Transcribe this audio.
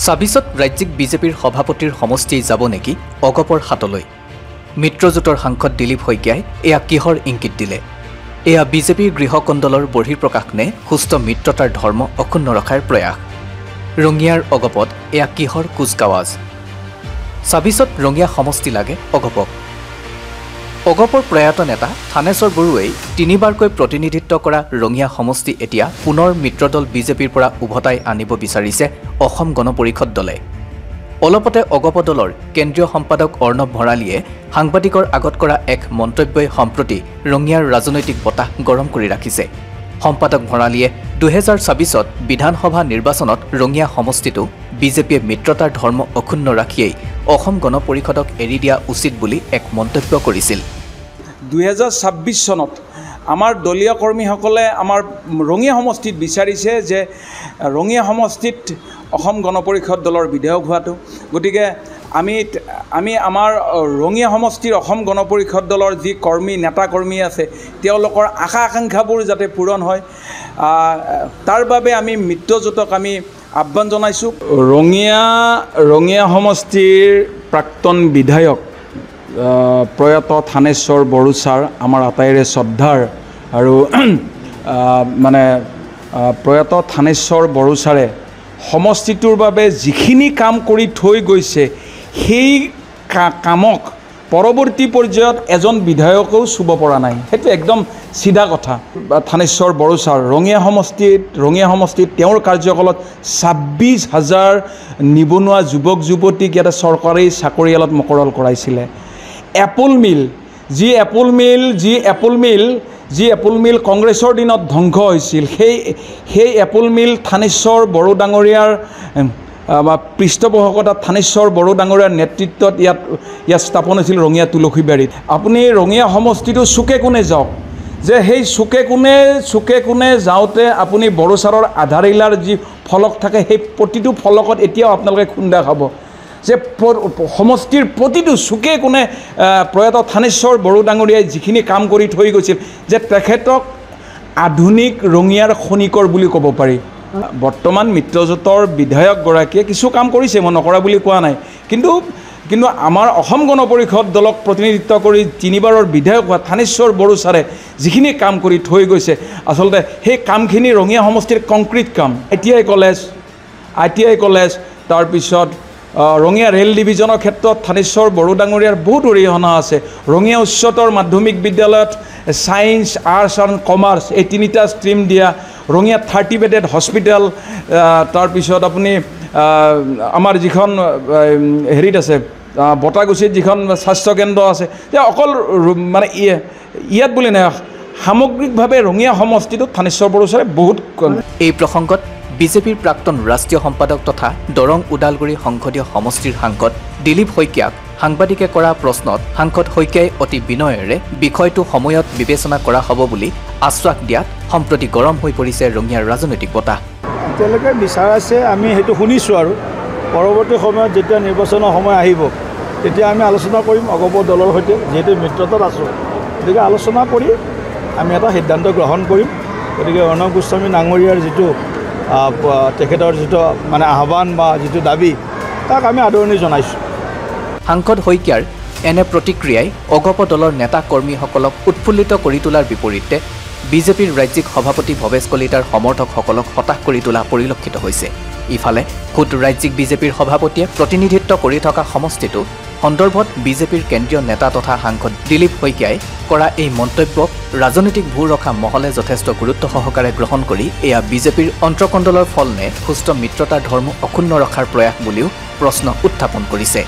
ছাব্বিছত ৰাজ্যিক বিজেপিৰ সভাপতিৰ সমষ্টি যাব নেকি অগপৰ হাতলৈ মিত্ৰজোঁটৰ সাংসদ দিলীপ শইকীয়াই এয়া কিহৰ ইংগিত দিলে এয়া বিজেপিৰ গৃহকণ্ডলৰ বহিঃপ্ৰকাশ নে সুস্থ মিত্ৰতাৰ ধৰ্ম অক্ষুণ্ণ ৰখাৰ প্ৰয়াস ৰঙিয়াৰ অগপত এয়া কিহৰ কুচকাৱাজ ছাব্বিছত ৰঙিয়া সমষ্টি লাগে অগপক অগপৰ প্ৰয়াত নেতা থানেশ্বৰ বৰুৱাই তিনিবাৰকৈ প্ৰতিনিধিত্ব কৰা ৰঙিয়া সমষ্টি এতিয়া পুনৰ মিত্ৰদল বিজেপিৰ পৰা উভতাই আনিব বিচাৰিছে অসম গণ পৰিষদ দলে অলপতে অগপ দলৰ কেন্দ্ৰীয় সম্পাদক অৰ্ণৱ ভৰালীয়ে সাংবাদিকৰ আগত কৰা এক মন্তব্যই সম্প্ৰতি ৰঙিয়াৰ ৰাজনৈতিক বতাহ গৰম কৰি ৰাখিছে সম্পাদক ভৰালীয়ে 2026ত বিধানসভা নিৰ্বাচনত ৰঙিয়া সমষ্টিটো বিজেপিয়ে মিত্ৰতাৰ ধৰ্ম অক্ষুণ্ণ ৰাখিয়েই অসম গণ পৰিষদক এৰি দিয়া উচিত বুলি এক মন্তব্য কৰিছিল 2026 চনত আমাৰ দলীয় কৰ্মীসকলে আমাৰ ৰঙিয়া সমষ্টিত বিচাৰিছে যে ৰঙিয়া সমষ্টিত অসম গণ পৰিষদ দলৰ বিধায়ক হোৱাটো গতিকে আমি আমাৰ ৰঙিয়া সমষ্টিৰ অসম গণ পৰিষদ দলৰ যি কৰ্মী নেতা কৰ্মী আছে তেওঁলোকৰ আশা আকাংক্ষাবোৰ যাতে পূৰণ হয় তাৰ বাবে আমি মিত্ৰজোঁটক আমি আহ্বান জনাইছোঁ ৰঙিয়া সমষ্টিৰ প্ৰাক্তন বিধায়ক প্ৰয়াত থানেশ্বৰ বড়ো ছাৰ আমাৰ আটাইৰে শ্ৰদ্ধাৰ আৰু প্ৰয়াত থানেশ্বৰ বড়ো ছাৰে সমষ্টিটোৰ বাবে যিখিনি কাম কৰি থৈ গৈছে সেই কামক পৰৱৰ্তী পৰ্যায়ত এজন বিধায়কেও চুব পৰা নাই সেইটো একদম চিধা কথা থানেশ্বৰ বড়ো ছাৰ ৰঙিয়া সমষ্টিত তেওঁৰ কাৰ্যকালত 26,000 নিবনুৱা যুৱক যুৱতীক ইয়াতে চৰকাৰী চাকৰিয়ালত মকৰল কৰাইছিলে যি এপল মিল কংগ্ৰেছৰ দিনত ধ্বংস হৈছিল সেই এপল মিল থানেশ্বৰ বড়ো ডাঙৰীয়াৰ পৃষ্ঠপোষকতাত থানেশ্বৰ বড়ো ডাঙৰীয়াৰ নেতৃত্বত ইয়াত স্থাপন হৈছিল ৰঙিয়া তুলসীবাৰীত আপুনি ৰঙিয়া সমষ্টিটো চুকে কোণে যাওক যে সেই চুকে কোণে যাওঁতে আপুনি বড়ো ছাৰৰ আধাৰশিলাৰ যি ফলক থাকে সেই প্ৰতিটো ফলকত এতিয়াও আপোনালোকে খুন্দা খাব যে সমষ্টিৰ প্ৰতিটো চুকে কোণে প্ৰয়াত থানেশ্বৰ বড়ো ডাঙৰীয়াই যিখিনি কাম কৰি থৈ গৈছিল যে তেখেতক আধুনিক ৰঙিয়াৰ খনিকৰ বুলি ক'ব পাৰি বৰ্তমান মিত্ৰজোঁটৰ বিধায়কগৰাকীয়ে কিছু কাম কৰিছে মই নকৰা বুলি কোৱা নাই কিন্তু আমাৰ অসম গণ পৰিষদ দলক প্ৰতিনিধিত্ব কৰি তিনিবাৰৰ বিধায়ক হোৱা থানেশ্বৰ বড়ো ছাৰে যিখিনি কাম কৰি থৈ গৈছে আচলতে সেই কামখিনি ৰঙিয়া সমষ্টিৰ কংক্ৰিট কাম ITI কলেজ তাৰপিছত ৰঙিয়া ৰেল ডিভিজনৰ ক্ষেত্ৰত থানেশ্বৰ বড়ো ডাঙৰীয়াৰ বহুত অৰিহণা আছে ৰঙিয়া উচ্চতৰ মাধ্যমিক বিদ্যালয়ত ছায়েন্স আৰ্টছ আৰু কমাৰ্চ এই তিনিটা ষ্ট্ৰীম দিয়া ৰঙিয়া 30 বেডেড হস্পিটেল তাৰপিছত আপুনি আমাৰ যিখন হেৰিত আছে বটাগুচিত যিখন স্বাস্থ্যকেন্দ্ৰ আছে যে অকল ইয়াত বুলি নাই সামগ্ৰিকভাৱে ৰঙিয়া সমষ্টিটোত থানেশ্বৰ বড়ো ছাৰে বহুত এই প্ৰসংগত বিজেপিৰ প্ৰাক্তন ৰাষ্ট্ৰীয় সম্পাদক তথা দৰং ওদালগুৰি সংসদীয় সমষ্টিৰ সাংসদ দিলীপ শইকীয়াক সাংবাদিকে কৰা প্ৰশ্নত সাংসদ শইকীয়াই অতি বিনয়েৰে বিষয়টো সময়ত বিবেচনা কৰা হ'ব বুলি আশ্বাস দিয়াত সম্প্ৰতি গৰম হৈ পৰিছে ৰঙিয়াৰ ৰাজনৈতিক বতাহ তেওঁলোকে বিচাৰাইছে আমি সেইটো শুনিছোঁ আৰু পৰৱৰ্তী সময়ত যেতিয়া নিৰ্বাচনৰ সময় আহিব তেতিয়া আমি আলোচনা কৰিম অগপ দলৰ সৈতে যিহেতু মিত্ৰতাত আছোঁ গতিকে আলোচনা কৰি আমি এটা সিদ্ধান্ত গ্ৰহণ কৰিম গতিকে অৰ্ণৱ গোস্বামী ডাঙৰীয়াৰ যিটো তেখেতৰ যিটো আহ্বান বা যিটো দাবী তাক আমি আদৰণি জনাইছোঁ সাংসদ শইকীয়াৰ এনে প্ৰতিক্ৰিয়াই অগপ দলৰ নেতা কৰ্মীসকলক উৎফুল্লিত কৰি তোলাৰ বিপৰীতে বিজেপিৰ ৰাজ্যিক সভাপতি ভৱেশ কলিতাৰ সমৰ্থকসকলক হতাশ কৰি তোলা পৰিলক্ষিত হৈছে ইফালে খুদ ৰাজ্যিক বিজেপিৰ সভাপতিয়ে প্ৰতিনিধিত্ব কৰি থকা সমষ্টিটো সন্দৰ্ভত বিজেপিৰ কেন্দ্ৰীয় নেতা তথা সাংসদ দিলীপ শইকীয়াই কৰা এই মন্তব্যক ৰাজনৈতিক ভূ ৰখা মহলে যথেষ্ট গুৰুত্ব সহকাৰে গ্ৰহণ কৰি এয়া বিজেপিৰ অন্তৰ্কণ্ডলৰ ফল নে সুস্থ মিত্ৰতাৰ ধৰ্ম অক্ষুণ্ণ ৰখাৰ প্ৰয়াস বুলিও প্ৰশ্ন উত্থাপন কৰিছে